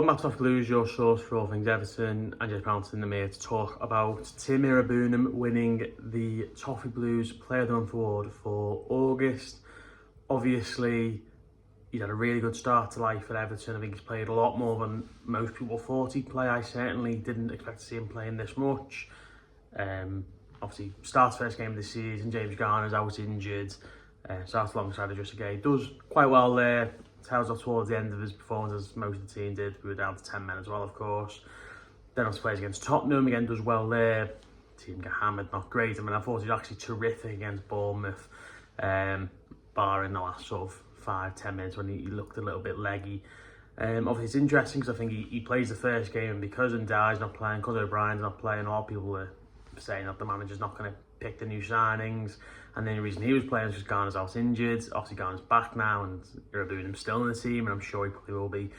welcome back to Toffee Blues, your source for all things Everton. And just bouncing them here to talk about Tim Iroegbunam winning the Toffee Blues Player of the Month award for August. Obviously, he's had a really good start to life at Everton. I think he's played a lot more than most people thought he'd play. I certainly didn't expect to see him playing this much. Obviously, starts first game of the season, James Garner's out injured. Starts alongside Idrissa Gueye. Does quite well there. Tails off towards the end of his performance, as most of the team did. We were down to 10 men as well, of course. Then obviously plays against Tottenham, again does well there. Team get hammered, not great. I mean, I thought he was actually terrific against Bournemouth, barring the last sort of 5-10 minutes when he looked a little bit leggy. Obviously it's interesting because I think he plays the first game, and because Ndai's not playing, because O'Brien's not playing, a lot of people are saying that the manager's not going to pick the new signings, and the only reason he was playing is because Garner's out injured. Obviously Garner's back now, and Iroegbunam's still in the team, and I'm sure he probably will be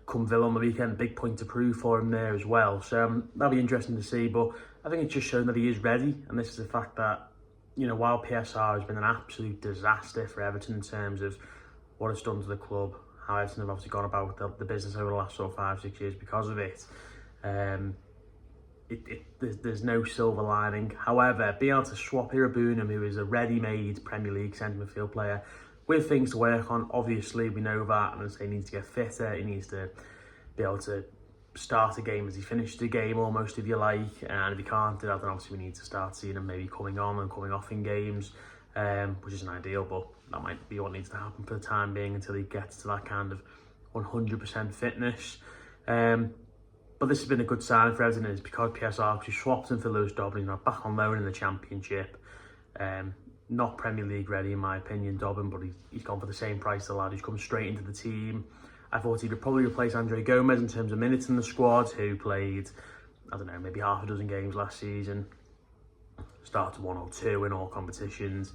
come Villa on the weekend. A big point to prove for him there as well, so that'll be interesting to see. But I think it's just shown that he is ready, and this is the fact that, you know, while PSR has been an absolute disaster for Everton in terms of what it's done to the club, how Everton have obviously gone about the business over the last sort of 5-6 years because of it, there's no silver lining. However, being able to swap Iroegbunam, who is a ready-made Premier League centre midfield player, with things to work on, obviously we know that, and he needs to get fitter, he needs to be able to start a game as he finished the game almost, if you like, and if he can't do that, then obviously we need to start seeing him maybe coming on and coming off in games, which isn't ideal, but that might be what needs to happen for the time being until he gets to that kind of 100% fitness. But this has been a good sign for Everton, and it's because PSR actually swapped him for Lewis Dobbin. He's now back on loan in the Championship. Not Premier League ready in my opinion, Dobbin, but he's gone for the same price, the lad who's come straight into the team. I thought he would probably replace Andre Gomez in terms of minutes in the squad, who played, I don't know, maybe half a dozen games last season. Started 1 or 2 in all competitions.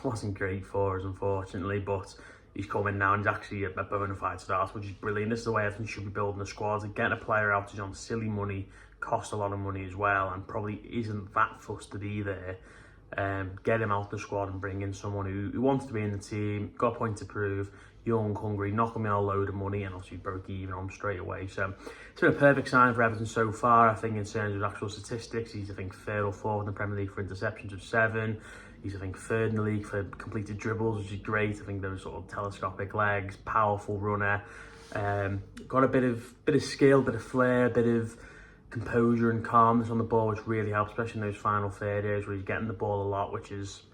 Wasn't great for us, unfortunately, but he's coming now and he's actually a bona fide start, which is brilliant. This is the way Everton should be building the squad. And getting a player out who's on silly money, costs a lot of money as well, and probably isn't that fussed to be there. Get him out the squad and bring in someone who wants to be in the team, got a point to prove, young, hungry, not going to be a load of money, and obviously broke even on him straight away. So it's been a perfect sign for Everton so far. I think in terms of actual statistics, he's I think 3rd or 4th in the Premier League for interceptions of 7. He's I think 3rd in the league for completed dribbles, which is great. I think those sort of telescopic legs, powerful runner. Got a bit of skill, bit of flair, bit of composure and calmness on the ball, which really helps, especially in those final third areas where he's getting the ball a lot, which is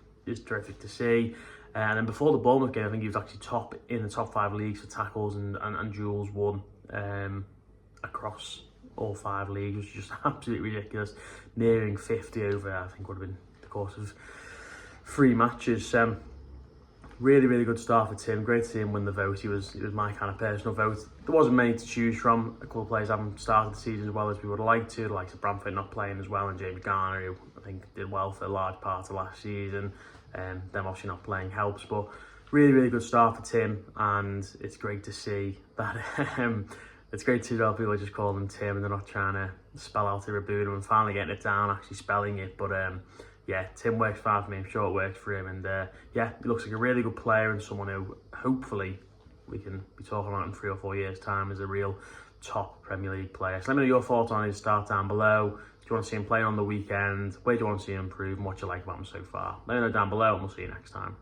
terrific to see. And then before the Bournemouth game, I think he was actually in the top 5 leagues for tackles and duels won across all 5 leagues, which is just absolutely ridiculous. Nearing 50 over, I think, would have been the course of 3 matches. Really, really good start for Tim. Great to see him win the vote. He was my kind of personal vote. There wasn't many to choose from. A couple of players haven't started the season as well as we would have liked to. The likes of Bramford not playing as well, and James Garner, who I think did well for a large part of last season. Them obviously not playing helps, but really, really good start for Tim, and it's great to see that. It's great to see that people are just calling him Tim and they're not trying to spell out Iroegbunam and finally getting it down, actually spelling it. But yeah, Tim works fine for me. I'm sure it works for him, and yeah, he looks like a really good player and someone who hopefully we can be talking about in 3 or 4 years' time as a real top Premier League player. So let me know your thoughts on his start down below. Do you want to see him playing on the weekend? Where do you want to see him improve, and what you like about him so far? Let me know down below, and we'll see you next time.